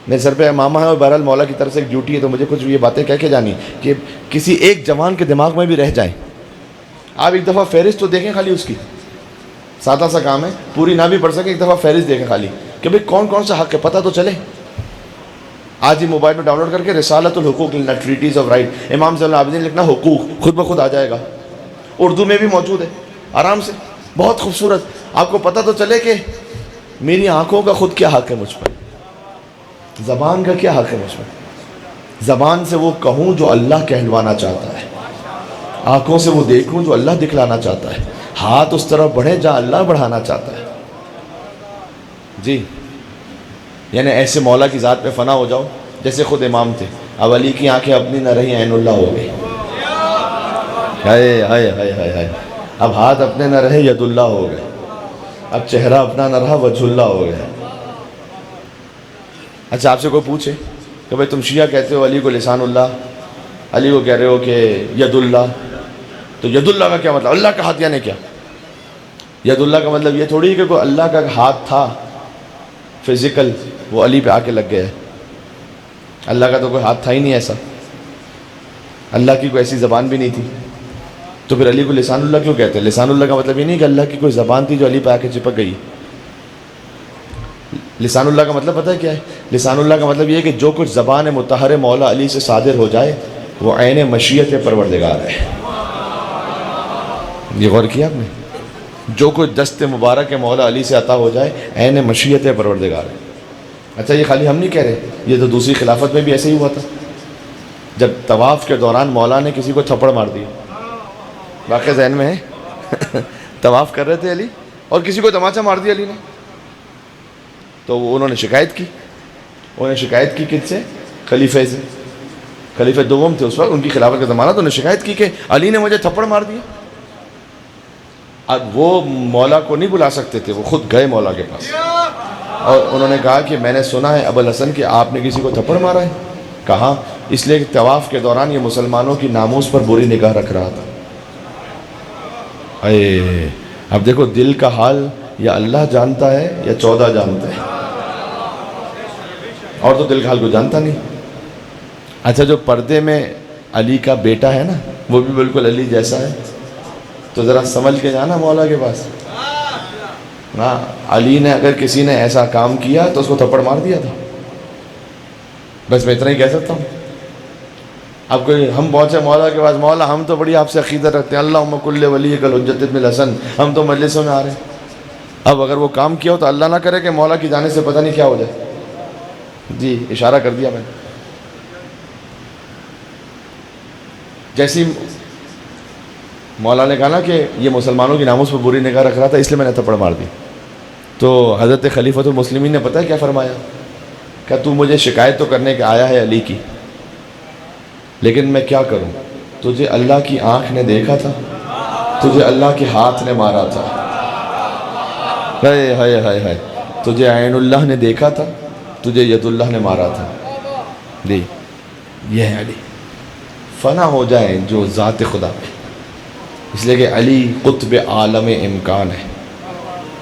میرے سر پہ امامہ ہے اور بہرحال مولا کی طرف سے ایک ڈیوٹی ہے، تو مجھے کچھ یہ باتیں کہہ کے جانی کہ کسی ایک جوان کے دماغ میں بھی رہ جائیں۔ آپ ایک دفعہ فہرست تو دیکھیں خالی اس کی، سادہ سا کام ہے، پوری نہ بھی پڑھ سکیں، ایک دفعہ فہرست دیکھیں خالی کہ بھئی کون کون سا حق ہے، پتہ تو چلے۔ آج ہی موبائل میں ڈاؤن لوڈ کر کے رسالۃ الحقوق لنا، ٹریٹیز آف رائٹ، امام زین العابدین لکھنا حقوق، خود بخود آ جائے گا، اردو میں بھی موجود ہے آرام سے، بہت خوبصورت۔ آپ کو پتہ تو چلے کہ میری آنکھوں کا خود کیا حق ہے مجھ پر، زبان کا کیا حق ہے مجھ پر، زبان سے وہ کہوں جو اللہ کہلوانا چاہتا ہے، آنکھوں سے وہ دیکھوں جو اللہ دکھلانا چاہتا ہے، ہاتھ اس طرف بڑھے جہاں اللہ بڑھانا چاہتا ہے۔ جی یعنی ایسے مولا کی ذات پہ فنا ہو جاؤ جیسے خود امام تھے۔ اب علی کی آنکھیں اپنی نہ رہی، عین اللہ ہو گئی، ہائے ہائے ہائے ہائے ہائے، اب ہاتھ اپنے نہ رہے، ید اللہ ہو گئے، اب چہرہ اپنا نہ رہا، وجہ اللہ ہو گیا۔ اچھا آپ سے کوئی پوچھے کہ بھائی تم شیعہ کہتے ہو علی کو لسان اللہ، علی کو کہہ رہے ہو کہ ید اللہ، تو ید اللہ کا کیا مطلب، اللہ کا ہاتھ یعنی کیا؟ ید اللہ کا مطلب یہ تھوڑی ہے کہ کوئی اللہ کا ہاتھ تھا فزیکل، وہ علی پہ آ کے لگ گیا ہے۔ اللہ کا تو کوئی ہاتھ تھا ہی نہیں ایسا، اللہ کی کوئی ایسی زبان بھی نہیں تھی، تو پھر علی کو لسان اللہ کیوں کہتے ہیں؟ لسان اللہ کا مطلب یہ نہیں کہ اللہ کی کوئی زبان تھی جو علی پہ آ کے چپک گئی۔ لسان اللہ کا مطلب پتہ ہے کیا ہے؟ لسان اللہ کا مطلب یہ ہے کہ جو کچھ زبان مطہر مولا علی سے صادر ہو جائے وہ عین مشیت پروردگار ہے۔ یہ غور کیا آپ نے؟ جو کچھ دست مبارک مولا علی سے عطا ہو جائے عین مشیت پروردگار ہے۔ اچھا یہ خالی ہم نہیں کہہ رہے، یہ تو دوسری خلافت میں بھی ایسے ہی ہوا تھا، جب طواف کے دوران مولا نے کسی کو تھپڑ مار دیا، واقعہ ذہن میں ہے؟ طواف کر رہے تھے علی اور کسی کو تماچا مار دیا علی نے، تو انہوں نے شکایت کی، انہوں نے شکایت کی کس سے؟ خلیفہ سے، خلیفہ دوم تھے اس وقت، ان کی خلافت کا زمانہ، تو انہوں نے شکایت کی کہ علی نے مجھے تھپڑ مار دیا۔ اب وہ مولا کو نہیں بلا سکتے تھے، وہ خود گئے مولا کے پاس اور انہوں نے کہا کہ میں نے سنا ہے ابوالحسن کہ آپ نے کسی کو تھپڑ مارا ہے۔ کہا اس لیے کہ طواف کے دوران یہ مسلمانوں کی ناموس پر بری نگاہ رکھ رہا تھا۔ اے اب دیکھو دل کا حال یا اللہ جانتا ہے یا 14 جانتا ہے، اور تو دل کا حال کو جانتا نہیں۔ اچھا جو پردے میں علی کا بیٹا ہے نا وہ بھی بالکل علی جیسا ہے، تو ذرا سمجھ کے جانا مولا کے پاس۔ ہاں علی نے اگر کسی نے ایسا کام کیا تو اس کو تھپڑ مار دیا تھا، بس میں اتنا ہی کہہ سکتا ہوں۔ اب کوئی ہم پہنچے مولا کے پاس، مولا ہم تو بڑی آپ سے عقیدت رکھتے ہیں، اللہم کل ولی کل حجت ابن الحسن، ہم تو مجلسوں میں آ رہے ہیں۔ اب اگر وہ کام کیا ہو تو اللہ نہ کرے کہ مولا کی جانے سے پتہ نہیں کیا ہو جائے۔ جی اشارہ کر دیا میں نے۔ جیسی مولا نے کہا نا کہ یہ مسلمانوں کی ناموس پر بری نگاہ رکھ رہا تھا اس لیے میں نے تھپڑ مار دی، تو حضرت خلیفۃ المسلمین نے پتہ ہے کیا فرمایا؟ کہ تو مجھے شکایت تو کرنے کے آیا ہے علی کی، لیکن میں کیا کروں، تجھے اللہ کی آنکھ نے دیکھا تھا، تجھے اللہ کے ہاتھ نے مارا تھا، ہائے ہائے ہائے ہائے، تجھے عین اللہ نے دیکھا تھا، تجھے ید اللہ نے مارا تھا۔ جی یہ ہے علی، فنا ہو جائیں جو ذات خدا پہ، اس لیے کہ علی قطب عالم امکان ہے،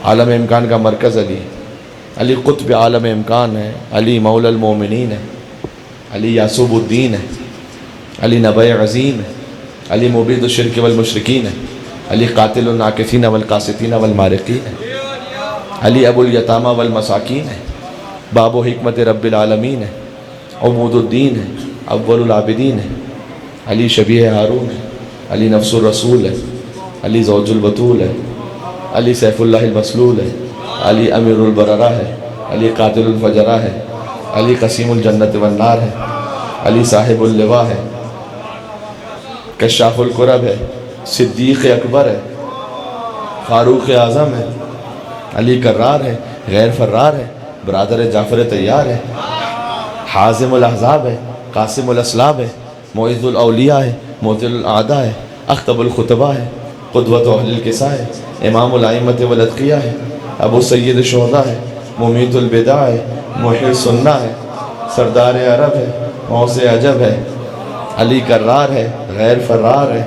عالم امکان کا مرکز علی ہے، علی قطب عالم امکان ہے، علی مولا المومنین ہے، علی یاسوب الدین ہے، علی نبی عظیم ہے، علی مبید الشرک والمشرکین ہے، علی قاتل الناکثین والقاسطین والمارقین ہے، علی ابو الیتامى والمساکین ہے، باب و حکمت رب العالمین ہے، عمود الدین ہے، اول العابدین ہے، علی شبیہ ہارون ہے، علی نفس الرسول ہے، علی زوج البطول ہے، علی سیف اللہ المسلول ہے، علی امیر البررہ ہے، علی قاتل الفجرہ ہے، علی قسیم الجنت والنار ہے، علی صاحب اللواء ہے، کشاف الکرب ہے، صدیق اکبر ہے، فاروق اعظم ہے، علی کرار ہے، غیر فرار ہے، برادر جعفر طیار ہے، حازم الاحزاب ہے، قاسم الاسلاب ہے، معز الاولیاء ہے، معذل الاعداء ہے، اخطب الخطبہ ہے، قدوۃ اہل الکساء ہے، امام الائمۃ والاتقیاء ہے، ابو سید الشہداء ہے، ممیت البدع ہے، محی السنہ ہے، سردار عرب ہے، غوث عجب ہے، علی کرار ہے، غیر فرار ہے،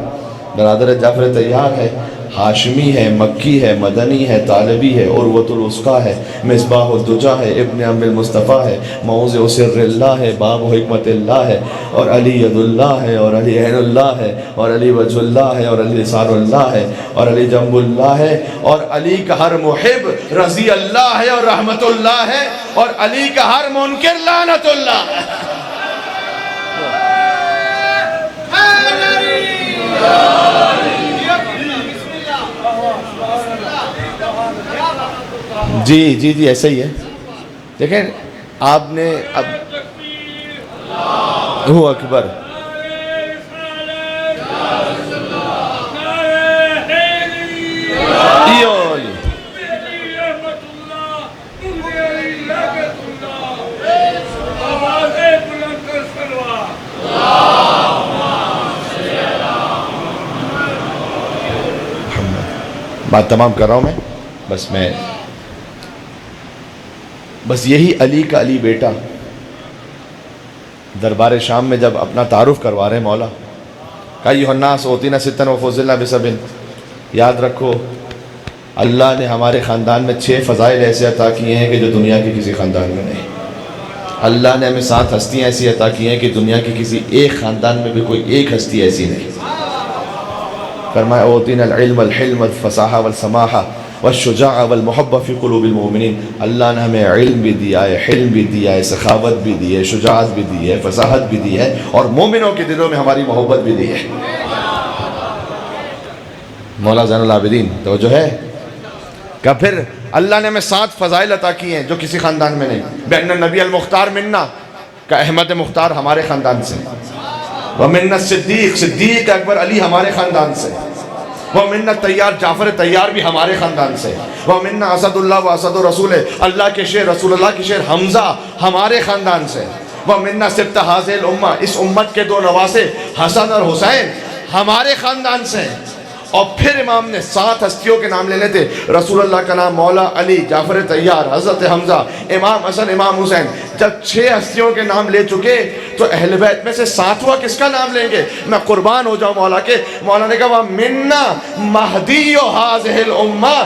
برادر جعفر طیار ہے، ہاشمی ہے، مکی ہے، مدنی ہے، طالبی ہے، عروۃ الوثقیٰ ہے، مصباح الدجا ہے، ابن ام المصطفیٰ ہے، موضع سر اللہ ہے، باب حکمت اللہ ہے، اور علی ید اللہ ہے، اور علی عین اللہ ہے، اور علی وجہ اللہ ہے، اور علی لسان اللہ ہے، اور علی جنب اللہ ہے، اور علی کا ہر محب رضی اللہ ہے اور رحمت اللہ ہے، اور علی کا ہر منکر لعنت اللہ ہے۔ جی جی جی ایسا ہی ہے۔ دیکھیں آپ نے اب ہو اکبر، بات تمام کر رہا ہوں میں، بس یہی علی کا علی بیٹا دربار شام میں جب اپنا تعارف کروا رہے مولا، کہا ایھا الناس اوتینا ستن وفضلنا بسبع، یاد رکھو اللہ نے ہمارے خاندان میں 6 فضائل ایسے عطا کیے ہیں کہ جو دنیا کے کسی خاندان میں نہیں۔ اللہ نے ہمیں 7 ہستیاں ایسی عطا کی ہیں کہ دنیا کی کسی ایک خاندان میں بھی کوئی ایک ہستی ایسی نہیں۔ فرمایا اوتینا العلم والحلم والفصاحہ والسماحہ والشجاع والمحبہ فی قلوب المؤمنین، اللہ نے ہمیں علم بھی دیا ہے، حلم بھی دیا ہے، سخاوت بھی دی ہے، شجاعت بھی دی ہے، فصاحت بھی دی ہے، اور مومنوں کے دلوں میں ہماری محبت بھی دی ہے۔ مولا زین العابدین توجہ ہے کہ پھر اللہ نے ہمیں 7 فضائل عطا کی ہیں جو کسی خاندان میں نہیں۔ بأن النبی المختار منا، کہ احمد مختار ہمارے خاندان سے، ومن الصدیق، صدیق اکبر علی ہمارے خاندان سے، ومن الطیار، جعفر طیار بھی ہمارے خاندان سے، ومن اسد اللہ و اسد رسول، اللہ کے شیر رسول اللہ کے شیر حمزہ ہمارے خاندان سے، ومن سبط ھذہ الامہ، اس امت کے 2 نواسے حسن اور حسین ہمارے خاندان سے۔ اور پھر امام نے 7 ہستیوں کے نام لینے تھے، رسول اللہ کا نام، مولا علی، جعفر طیار، حضرت حمزہ، امام حسن، امام حسین۔ جب 6 ہستیوں کے نام لے چکے تو اہل بیت میں سے 7واں کس کا نام لیں گے؟ میں قربان ہو جاؤں مولا کے، مولا نے کہا منا مہدی ھذہ الامہ،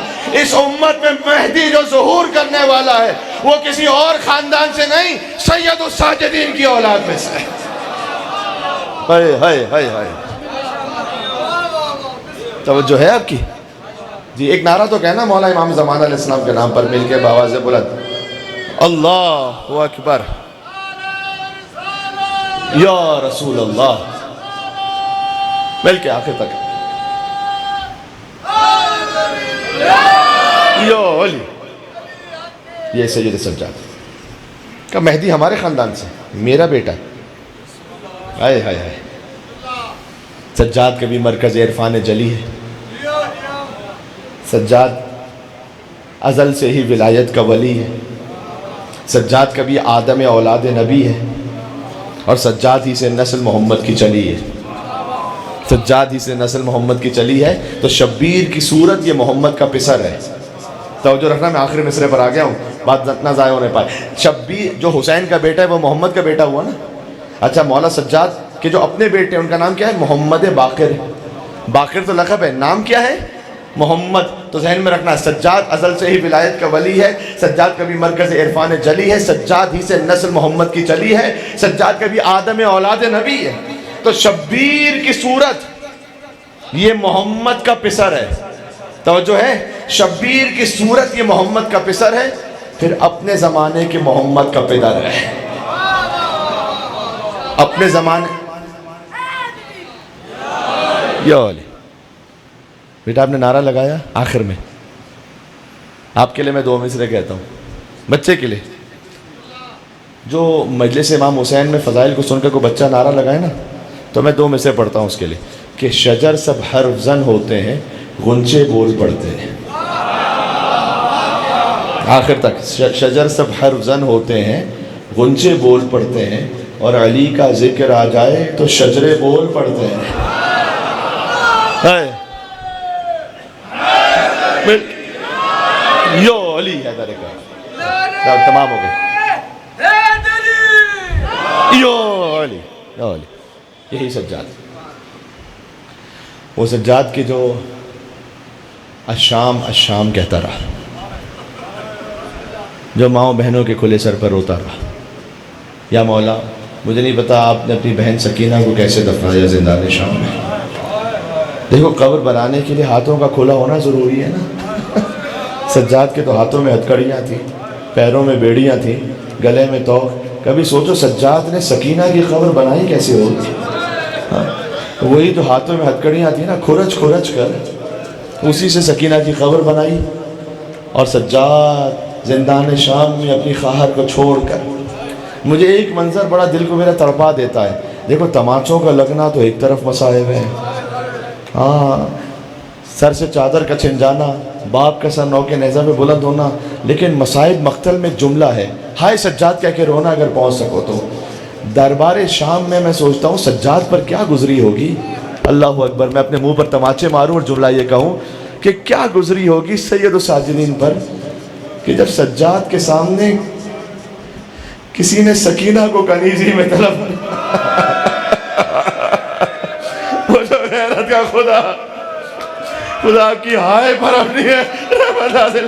اس امت میں مہدی جو ظہور کرنے والا ہے وہ کسی اور خاندان سے نہیں، سید الساجدین کی اولاد میں سے۔ ہائے ہائے ہائے ہائے، توجہ ہے آپ کی؟ جی ایک نعرہ تو کہنا مولا امام زمان علیہ السلام کے نام پر مل کے بآواز بلند، اللہ اکبر، یا رسول اللہ، مل کے آخر تک، یا علی، یہ سید سجاد کہ مہدی ہمارے خاندان سے، میرا بیٹا، ہائے ہائے ہائے۔ سجاد کبھی مرکز عرفان جلی ہے، سجاد ازل سے ہی ولایت کا ولی ہے، سجاد کبھی آدم اولاد نبی ہے، اور سجاد ہی سے نسل محمد کی چلی ہے، سجاد ہی سے نسل محمد کی چلی ہے۔ تو شبیر کی صورت یہ محمد کا پسر ہے۔ توجہ رکھنا، میں آخری مصرے پر آ گیا ہوں، بات نہ ضائع ہونے پائے۔ شبیر جو حسین کا بیٹا ہے وہ محمد کا بیٹا ہوا نا۔ اچھا، مولا سجاد کہ جو اپنے بیٹے ہیں ان کا نام کیا ہے؟ محمد باقر۔ باقر تو لقب ہے، نام کیا ہے؟ محمد۔ تو ذہن میں رکھنا، سجاد ازل سے ہی ولایت کا ولی ہے، سجاد کبھی مرکز عرفان جلی ہے، سجاد ہی سے نسل محمد کی چلی ہے، سجاد کبھی آدم اولاد نبی ہے۔ تو شبیر کی صورت یہ محمد کا پسر ہے۔ توجہ ہے، شبیر کی صورت یہ محمد کا پسر ہے، پھر اپنے زمانے کے محمد کا پدر ہے۔ اپنے زمانے، یا علی بیٹا آپ نے نعرہ لگایا آخر میں، آپ کے لیے میں 2 مصرے کہتا ہوں، بچے کے لیے۔ جو مجلس امام حسین میں فضائل کو سن کر کوئی بچہ نعرہ لگائے نا، تو میں 2 مصرے پڑھتا ہوں اس کے لیے کہ شجر سب حرف زن ہوتے ہیں، غنچے بول پڑتے ہیں۔ آخر تک، شجر سب حرف زن ہوتے ہیں، غنچے بول پڑتے ہیں، اور علی کا ذکر آ جائے تو شجرے بول پڑتے ہیں۔ یو علی حیدر کا تمام ہو گئے، یو علی، یو علی، یہی سجاد، وہ سجاد کی جو الشام الشام کہتا رہا، جو ماؤں بہنوں کے کھلے سر پر روتا رہا، یا مولا مجھے نہیں پتا آپ نے اپنی بہن سکینہ کو کیسے دفنایا زندان شام میں۔ دیکھو قبر بنانے کے لیے ہاتھوں کا کھلا ہونا ضروری ہے نا۔ سجاد کے تو ہاتھوں میں ہتھکڑیاں تھیں، پیروں میں بیڑیاں تھیں، گلے میں توق۔ کبھی سوچو سجاد نے سکینہ کی قبر بنائی کیسے ہوگی؟ وہی تو ہاتھوں میں ہتھکڑیاں تھیں نا، کھرچ کھرچ کر اسی سے سکینہ کی قبر بنائی۔ اور سجاد زندان شام میں اپنی خواہر کو چھوڑ کر، مجھے ایک منظر بڑا دل کو میرا تڑپا دیتا ہے۔ دیکھو تماچوں کا لگنا تو ایک طرف مصائب ہے، ہاں سر سے چادر کا چھن جانا، باپ کا سر نو کے نیزہ پہ بلند ہونا، لیکن مصائب مقتل میں جملہ ہے، ہائے سجاد کہہ کے رونا اگر پہنچ سکو تو۔ دربار شام میں سوچتا ہوں سجاد پر کیا گزری ہوگی، اللہ اکبر، میں اپنے منہ پر تماچے ماروں اور جملہ یہ کہوں کہ کیا گزری ہوگی سید الساجدین پر، کہ جب سجاد کے سامنے کسی نے سکینہ کو کنیزی میں طلب وہ جو غیرت کا خدا کی ہائے پر اپنی رحمت حاصل،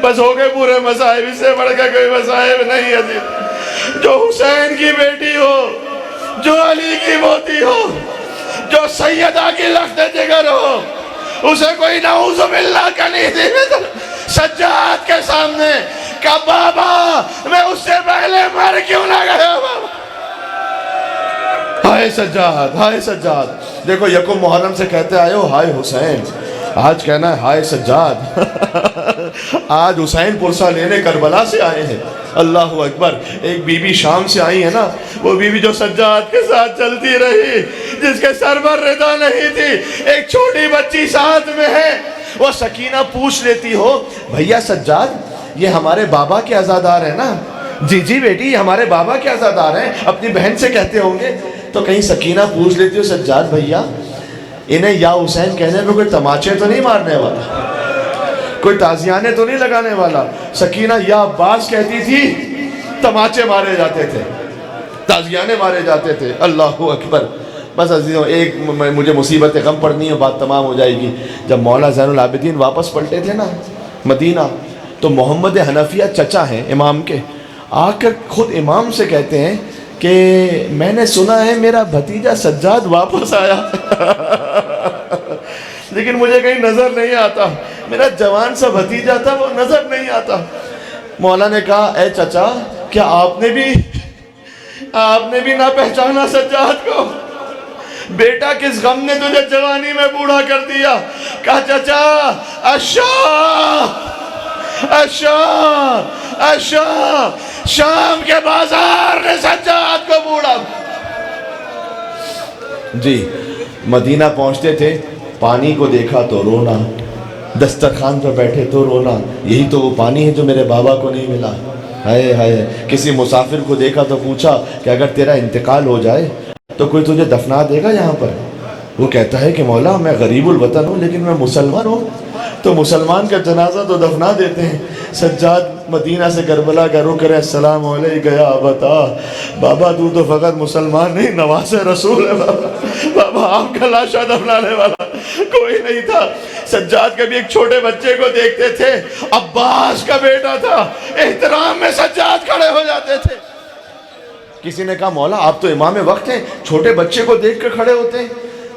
بس ہو گئے پورے مصائب، اس سے بڑھ کے کوئی مصائب نہیں ہے۔ جو حسین کی بیٹی ہو، جو علی کی موتی ہو، جو سیدہ کی لخت جگر ہو، اسے کوئی نعوذ باللہ کنیزی میں سجاد کے سامنے کہ بابا میں اس سے پہلے مر کیوں نہ گیا بابا۔ ہائے سجاد، ہائے سجاد۔ دیکھو یکم محرم سے کہتے آئے ہو ہائے حسین، آج کہنا ہے ہائے سجاد۔ آج حسین پرسہ لینے کربلا سے آئے ہیں، اللہ اکبر۔ ایک بی بی شام سے آئی ہے نا، وہ بی بی جو سجاد کے ساتھ چلتی رہی، جس کے سر پر ردا نہیں تھی، ایک چھوٹی بچی ساتھ میں ہے، وہ سکینہ پوچھ لیتی ہو بھیا سجاد یہ ہمارے بابا کے عزادار ہیں نا؟ جی جی بیٹی یہ ہمارے بابا کے عزادار ہیں، اپنی بہن سے کہتے ہوں گے۔ تو کہیں سکینہ پوچھ لیتی ہو سجاد بھیا انہیں یا حسین کہنے پہ کوئی تماچے تو نہیں مارنے والا، کوئی تازیانے تو نہیں لگانے والا؟ سکینہ یا عباس کہتی تھی، تماچے مارے جاتے تھے، تازیانے مارے جاتے تھے، اللہ اکبر۔ بس عزیزوں ایک مجھے مصیبت غم پڑنی ہے، بات تمام ہو جائے گی۔ جب مولا زین العابدین واپس پلٹے تھے نا مدینہ، تو محمد حنفیہ چچا ہیں امام کے، آ کر خود امام سے کہتے ہیں کہ میں نے سنا ہے میرا بھتیجا سجاد واپس آیا لیکن مجھے کہیں نظر نہیں آتا، میرا جوان سا بھتیجا تھا وہ نظر نہیں آتا۔ مولا نے کہا اے چچا کیا آپ نے بھی نہ پہچانا سجاد کو؟ بیٹا کس غم نے تجھے جوانی میں بوڑھا کر دیا؟ کہا چچا شام کے بازار نے سجاد کو بوڑھا۔ جی مدینہ پہنچتے تھے، پانی کو دیکھا تو رونا، دسترخوان پر بیٹھے تو رونا، یہی تو وہ پانی ہے جو میرے بابا کو نہیں ملا۔ ہائے ہائے، کسی مسافر کو دیکھا تو پوچھا کہ اگر تیرا انتقال ہو جائے تو کوئی تجھے دفنا دے گا یہاں پر؟ وہ کہتا ہے کہ مولا میں غریب الوطن ہوں لیکن میں مسلمان ہوں، تو مسلمان کا جنازہ تو دفنا دیتے ہیں۔ سجاد مدینہ سے کربلا کا رخ کرے، السلام علیکم یا ابتا، بابا تو فقط مسلمان نہیں نواز رسول ہے بابا آپ کا لاشا دفنانے والا کوئی نہیں تھا۔ سجاد کبھی ایک چھوٹے بچے کو دیکھتے تھے، عباس کا بیٹا تھا، احترام میں سجاد کھڑے ہو جاتے تھے۔ کسی نے کہا مولا آپ تو امام وقت ہیں، چھوٹے بچے کو دیکھ کر کھڑے ہوتے ہیں؟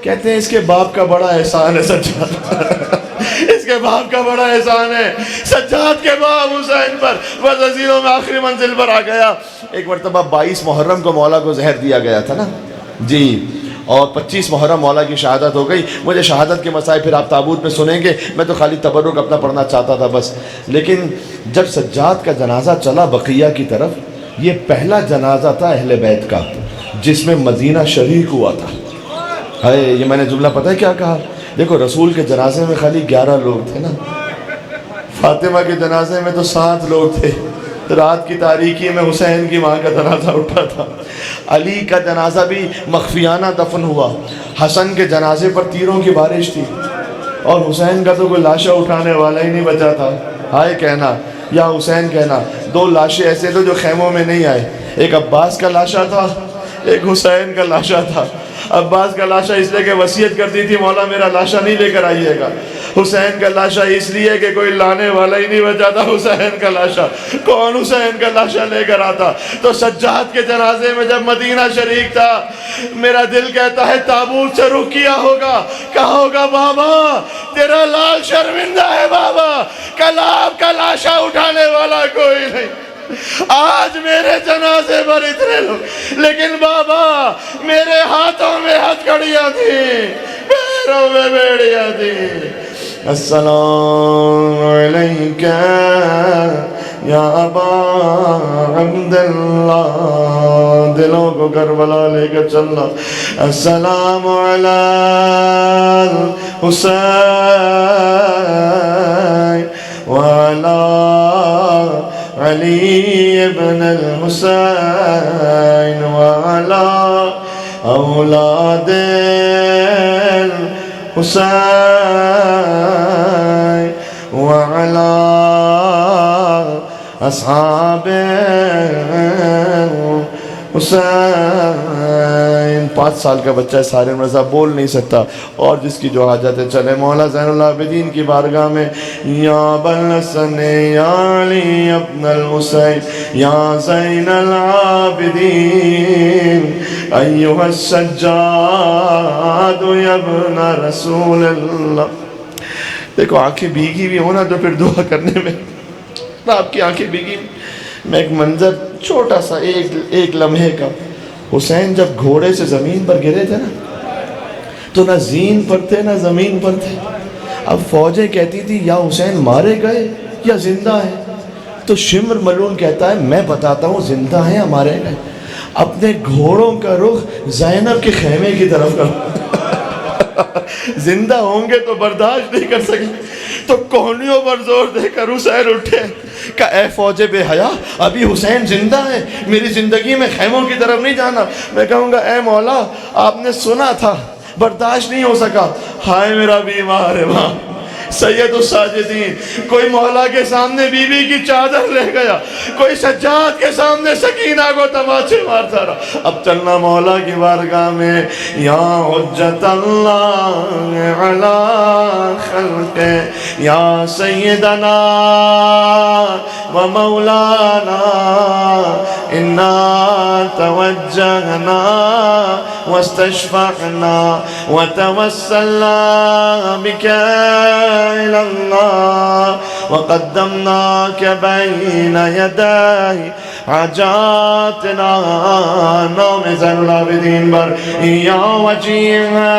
کہتے ہیں اس کے باپ کا بڑا احسان ہے سجاد اس کے باپ کا بڑا احسان ہے سجاد کے باپ حسین پر۔ بس عزیزوں میں آخری منزل پر آ گیا۔ ایک مرتبہ 22 محرم کو مولا کو زہر دیا گیا تھا نا جی، اور 25 محرم مولا کی شہادت ہو گئی۔ مجھے شہادت کے مسائل پھر آپ تابوت میں سنیں گے، میں تو خالی تبرک اپنا پڑھنا چاہتا تھا بس۔ لیکن جب سجاد کا جنازہ چلا بقیہ کی طرف، یہ پہلا جنازہ تھا اہل بیت کا جس میں مدینہ شریک ہوا تھا۔ ہائے یہ میں نے جملہ پتہ ہے کیا کہا؟ دیکھو رسول کے جنازے میں خالی 11 لوگ تھے نا، فاطمہ کے جنازے میں تو 7 لوگ تھے، رات کی تاریکی میں حسین کی ماں کا جنازہ اٹھا تھا، علی کا جنازہ بھی مخفیانہ دفن ہوا، حسن کے جنازے پر تیروں کی بارش تھی، اور حسین کا تو کوئی لاشا اٹھانے والا ہی نہیں بچا تھا۔ ہائے کہنا یا حسین کہنا، 2 لاشیں ایسے تھے جو خیموں میں نہیں آئے، ایک عباس کا لاشا تھا، ایک حسین کا لاشا تھا۔ عباس کا لاشا اس لیے کہ وصیت کرتی تھی مولا میرا لاشا نہیں لے کر آئیے گا، حسین کا لاشا اس لیے کہ کوئی لانے والا ہی نہیں بچا تھا حسین کا لاشا، کون حسین کا لاشا لے کر آتا؟ تو سجاد کے جنازے میں جب مدینہ شریف تھا، میرا دل کہتا ہے تابوت سے رخ کیا ہوگا، کہا ہوگا بابا تیرا لال شرمندہ ہے بابا، کل آپ کا لاشا اٹھانے والا کوئی نہیں، آج میرے جنازے پر اتنے لوگ، لیکن بابا میرے ہاتھوں میں ہتھکڑیاں تھیں، پیروں میں بیڑیاں تھیں۔ السلام علیکہ یا ابا عبداللہ، دلوں کو کربلا لے کر چلنا۔ السلام علی الحسین وعلی علی ابن الحسین وعلی اولاد الحسین وعلی اصحاب حسین۔ 5 سال کا بچہ ہے، سارے مرزا بول نہیں سکتا، اور جس کی جو حاجت ہے چلے مولا زین العابدین کی بارگاہ میں۔ یا بلسن یا علی ابن الحسین یا زین العابدین ایہا السجاد یا ابن رسول اللہ۔ دیکھو آنکھیں بھیگی بھی ہونا تو پھر دعا کرنے میں، آپ کی آنکھیں بھیگی۔ میں ایک منظر چھوٹا سا ایک لمحے کا، حسین جب گھوڑے سے زمین پر گرے تھے نا تو نہ زین پر تھے نہ زمین پر تھے۔ اب فوجیں کہتی تھی یا حسین مارے گئے یا زندہ ہے، تو شمر ملون کہتا ہے میں بتاتا ہوں زندہ ہیں یا مارے گئے۔ اپنے گھوڑوں کا رخ زینب کے خیمے کی طرف کرو، زندہ ہوں گے تو برداشت نہیں کر سکے، تو کوہنیوں پر زور دے کر حسین اٹھے کہ اے فوج بے حیا، ابھی حسین زندہ ہے، میری زندگی میں خیموں کی طرف نہیں جانا۔ میں کہوں گا اے مولا آپ نے سنا تھا، برداشت نہیں ہو سکا، ہائے میرا بیمار ہے وہاں سید الساجدین، کوئی مولا کے سامنے بی بی کی چادر لے گیا، کوئی سجاد کے سامنے سکینہ کو تماچے مارتا رہا۔ اب چلنا مولا کی بارگاہ میں۔ یا حجت اللہ علی خلق یا سیدنا و مولانا انا توجہنا واستشفعنا وتوسلنا بکا إلى الله وقدمناك بين يدي حاجاتنا۔ نام زین العابدین پر یا وجیہا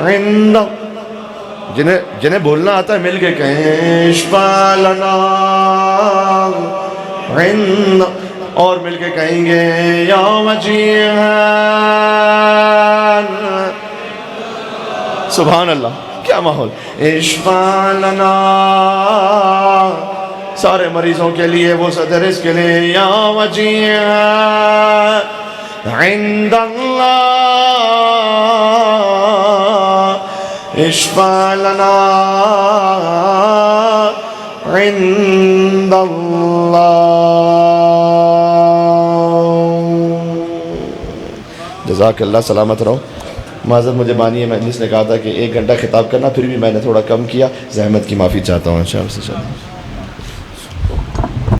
عند، جنہیں بولنا آتا ہے مل کے کہیں اشفع لنا عند، اور مل کے کہیں گے یا وجیہا۔ سبحان اللہ، کیا ماحول۔ اشفع لنا، سارے مریضوں کے لیے، وہ صدرس کے لیے، یا وجیہا عند اللہ، اشفع لنا عند اللہ۔ جزاک اللہ، سلامت رہو۔ معذرت مجھے بانی مجلس نے کہا تھا کہ 1 گھنٹہ خطاب کرنا، پھر بھی میں نے تھوڑا کم کیا، زحمت کی معافی چاہتا ہوں انشاءاللہ۔